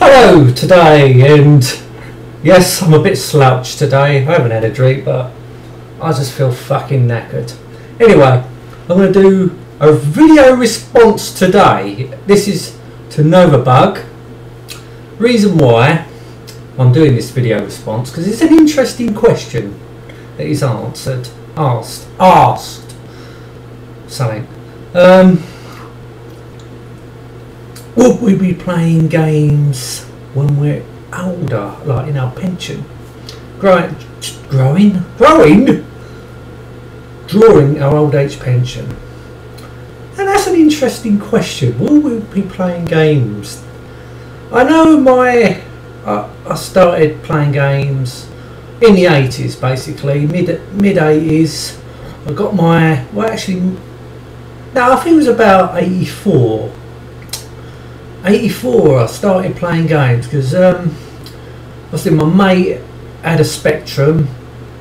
Hello today, and yes, I'm a bit slouched today. I haven't had a drink, but I just feel fucking knackered. Anyway, I'm going to do a video response today. This is to Novabug. Reason why I'm doing this video response, because it's an interesting question that is asked something. Will we be playing games when we're older, like in our pension? Drawing our old age pension. And that's an interesting question. Will we be playing games? I know I started playing games in the 80s, basically, mid 80s. I got my, well actually, no, I think it was about 84 I started playing games, because obviously my mate had a Spectrum,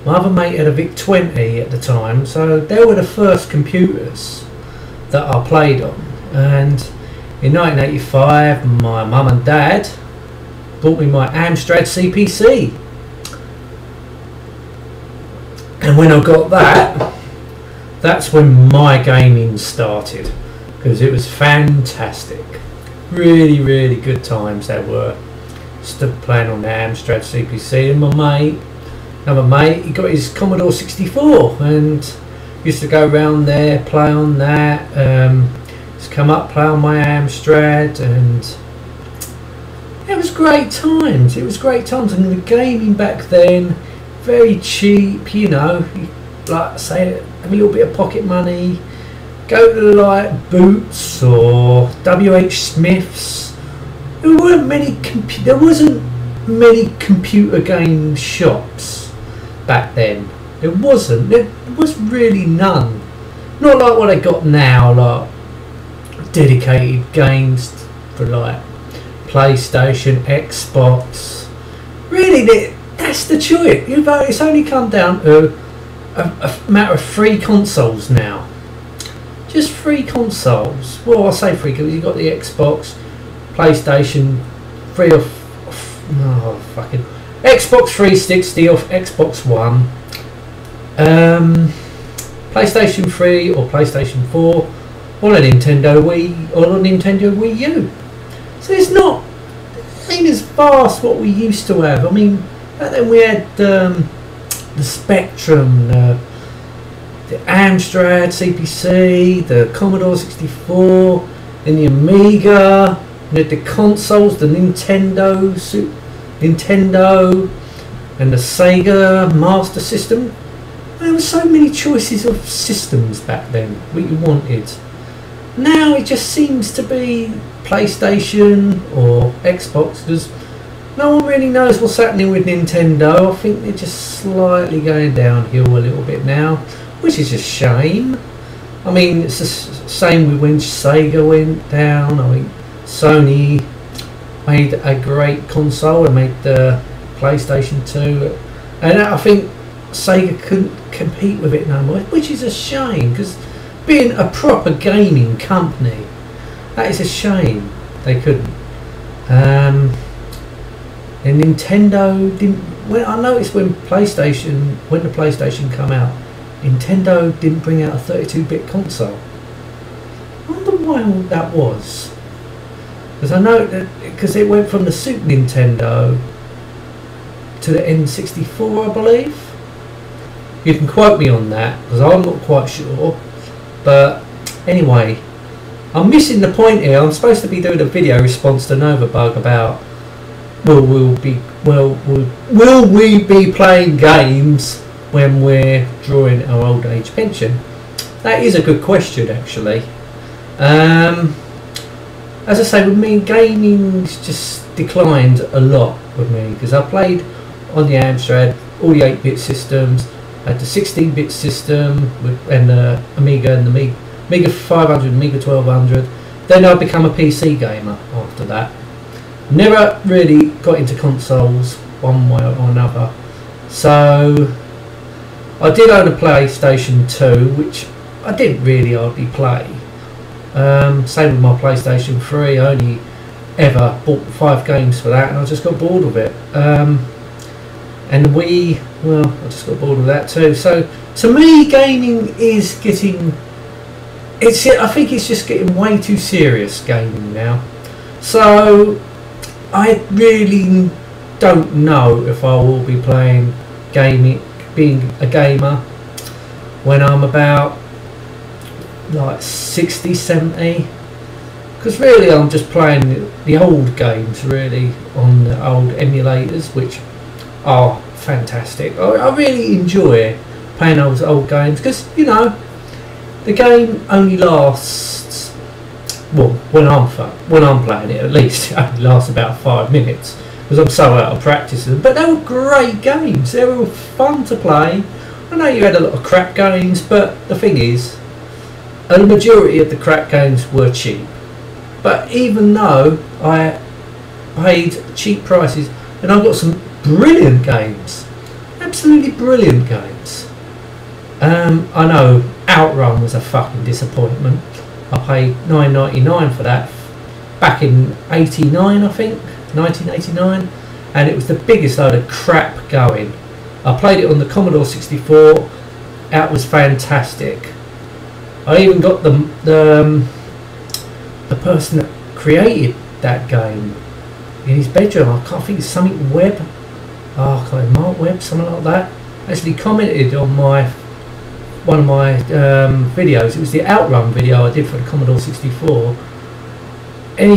my other mate had a VIC-20 at the time, so they were the first computers that I played on. And in 1985 my mum and dad bought me my Amstrad CPC, and when I got that, that's when my gaming started, because it was fantastic. Really good times they were. Stood playing on the Amstrad CPC, and my another mate, he got his Commodore 64 and used to go around there, play on that. Just come up, play on my Amstrad, and it was great times. It was great times, and the gaming back then, very cheap. You know, like say, have a little bit of pocket money. Go to like Boots or WH Smith's. There wasn't many computer game shops back then. There was really none. Not like what they got now, like dedicated games for like PlayStation, Xbox. Really, that's the choice. It's only come down to a matter of free consoles now. Just free consoles. Well, I say free because you've got the Xbox, PlayStation, Xbox 360 or Xbox One, PlayStation 3 or PlayStation 4, or a Nintendo Wii or a Nintendo Wii U. So it ain't as vast what we used to have. I mean, back then we had the Spectrum, the Amstrad CPC, the Commodore 64, then the Amiga, the consoles, the Nintendo, and the Sega Master System. There were so many choices of systems back then, what you wanted. Now it just seems to be PlayStation or Xbox, because no one really knows what's happening with Nintendo. I think they're just slightly going downhill a little bit now, which is a shame. I mean, it's the same with when Sega went down. I mean, Sony made a great console and made the PlayStation 2, and I think Sega couldn't compete with it no more, which is a shame, because being a proper gaming company, that is a shame they couldn't. And Nintendo didn't. Well, I noticed when the PlayStation came out, Nintendo didn't bring out a 32-bit console. I wonder why that was. Because I know that because it went from the Super Nintendo to the N64, I believe. You can quote me on that, because I'm not quite sure. But anyway, I'm missing the point here. I'm supposed to be doing a video response to Novabug about will we be playing games when we're drawing our old age pension? That is a good question, actually. As I say, with me, gaming's just declined a lot with me, because I played on the Amstrad, all the 8-bit systems, had the 16-bit system and the Amiga and the Amiga 500, Amiga 1200. Then I became a PC gamer after that. Never really got into consoles one way or another. So I did own a PlayStation 2, which I didn't really hardly play. Same with my PlayStation 3, I only ever. Bought 5 games for that, and I just got bored with it. And the Wii, well, I just got bored with that too. So to me, gaming is getting, I think it's just getting way too serious, gaming now. So I really don't know if I will be playing gaming, being a gamer, when I'm about like 60, 70. Because really I'm just playing the old games really on the old emulators, which are fantastic. I really enjoy playing those old games because, you know, the game only lasts, well, when I'm playing it, at least it only lasts about 5 minutes because I'm so out of practice. But they were great games. They were fun to play. I know you had a lot of crap games, but the thing is, a majority of the crap games were cheap. But even though I paid cheap prices, and I got some brilliant games, absolutely brilliant games. I know Outrun was a fucking disappointment. I paid $9.99 for that back in '89, I think, 1989, and it was the biggest load of crap going. I played it on the Commodore 64. That was fantastic. I even got the person that created that game in his bedroom. I can't think, it's something Webb. Oh, I can't remember, Mark Webb, something like that. Actually commented on one of my videos. It was the Outrun video I did for the Commodore 64, and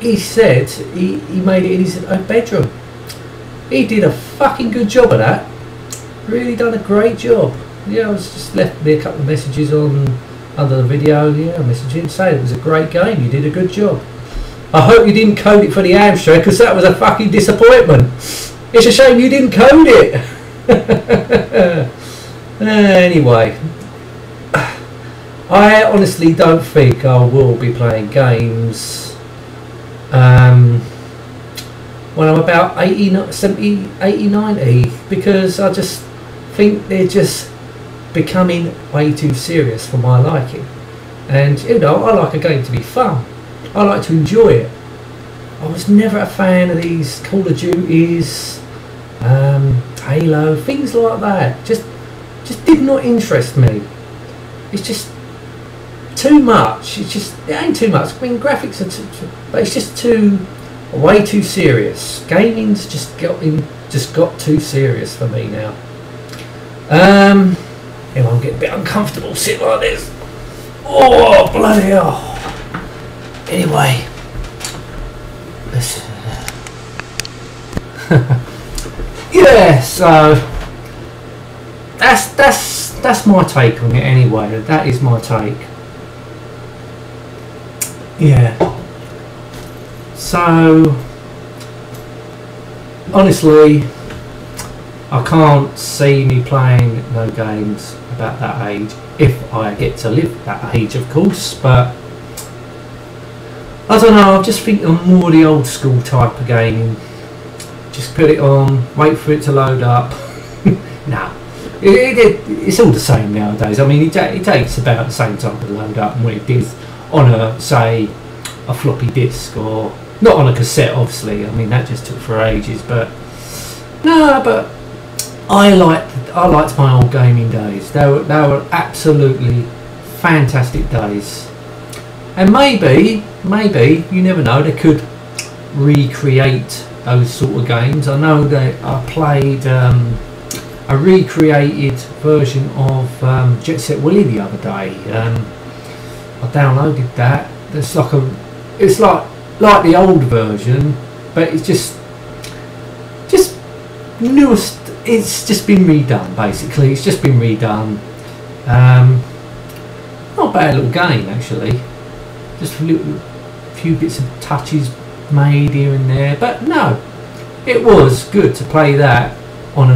he said he made it in his bedroom. He did a fucking good job of that. Really done a great job. Yeah, I was just left me a couple of messages on under the video. Yeah, messaging saying it was a great game. You did a good job. I hope you didn't code it for the Amstrad, because that was a fucking disappointment. It's a shame you didn't code it. Anyway, I honestly don't think I will be playing games when I'm about 80, 70, 80, 90, because I just think they're just becoming way too serious for my liking. And you know, I like a game to be fun. I like to enjoy it. I was never a fan of these Call of Duties, Halo, things like that. Just did not interest me. It's just too much. It ain't too much. I mean, graphics are but it's just way too serious. Gaming's just got too serious for me now. You know, I'm getting a bit uncomfortable sitting like this. Oh, bloody hell. Anyway, yeah, so that's my take on it anyway. That is my take. Yeah. So honestly, I can't see me playing no games about that age, if I get to live that age, of course. But I don't know, I just think I'm more the old school type of gaming. Just put it on, wait for it to load up. Nah, it's all the same nowadays. I mean, it takes about the same time to load up when it did on a, say, a floppy disk, or not on a cassette, obviously. I mean, that just took for ages. But no, but I liked my old gaming days. They were absolutely fantastic days. And maybe you never know, they could recreate those sort of games. I know that I played a recreated version of Jet Set Willy the other day. I downloaded that. It's like the old version, but it's just newest. It's just been redone, basically. It's just been redone. Not a bad little game, actually. Just a few bits of touches made here and there, but no, it was good to play that on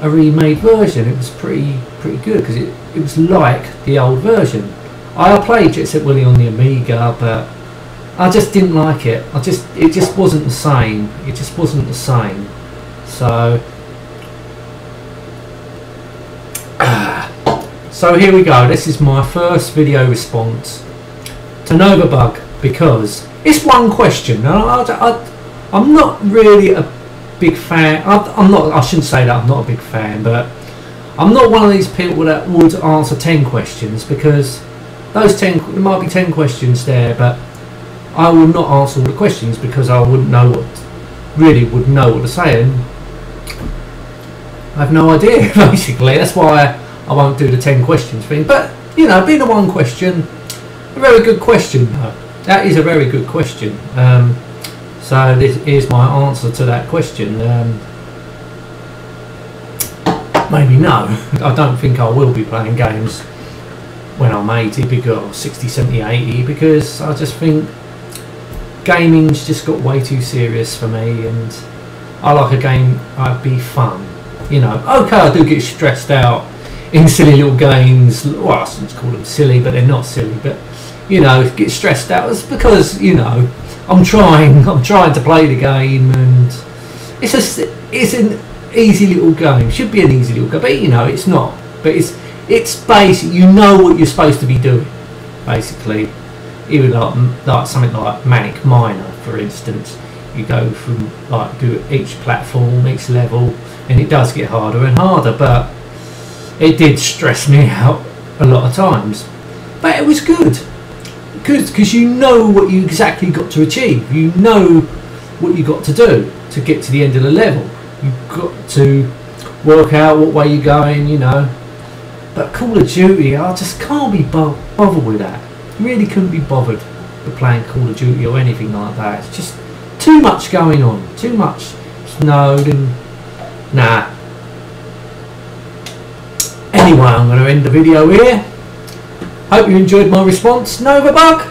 a remade version. It was pretty good, because it was like the old version. I played Jet Set Willy on the Amiga, but I just didn't like it. It just wasn't the same. It just wasn't the same. So here we go. This is my first video response to Novabug. because it's one question. I'm not really a big fan. I'm not. I shouldn't say that I'm not a big fan, but I'm not one of these people that would answer 10 questions, because those 10, there might be 10 questions there, but I will not answer all the questions because I wouldn't know wouldn't know what to say, and I have no idea. Basically, that's why I won't do the 10 questions thing. But you know, being a one question, a very good question though. That is a very good question. So this is my answer to that question. Maybe no. I don't think I will be playing games when I'm 80, because 60, 70, 80, because I just think gaming's just got way too serious for me, and I like a game that'd be fun. You know, okay, I do get stressed out in silly little games. Well, I shouldn't call them silly, but they're not silly. But you know, get stressed out, it's because, you know, I'm trying to play the game, and it's an easy little game. Should be an easy little game, but you know, it's not. But it's basic. You know what you're supposed to be doing, basically. Even like something like Manic Miner, for instance. You go from like do each platform, each level, and it does get harder and harder. But it did stress me out a lot of times. But it was good. Because you know what you exactly got to achieve. You know what you got to do to get to the end of the level. You've got to work out what way you're going, you know. But Call of Duty, I just can't be bothered with that. Really couldn't be bothered with playing Call of Duty or anything like that. It's just too much going on. Too much snowed and nah. Anyway, I'm going to end the video here. Hope you enjoyed my response, Novabug.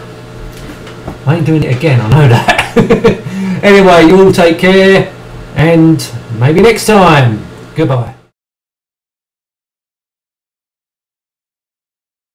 I ain't doing it again, I know that. Anyway, you all take care, and maybe next time. Goodbye.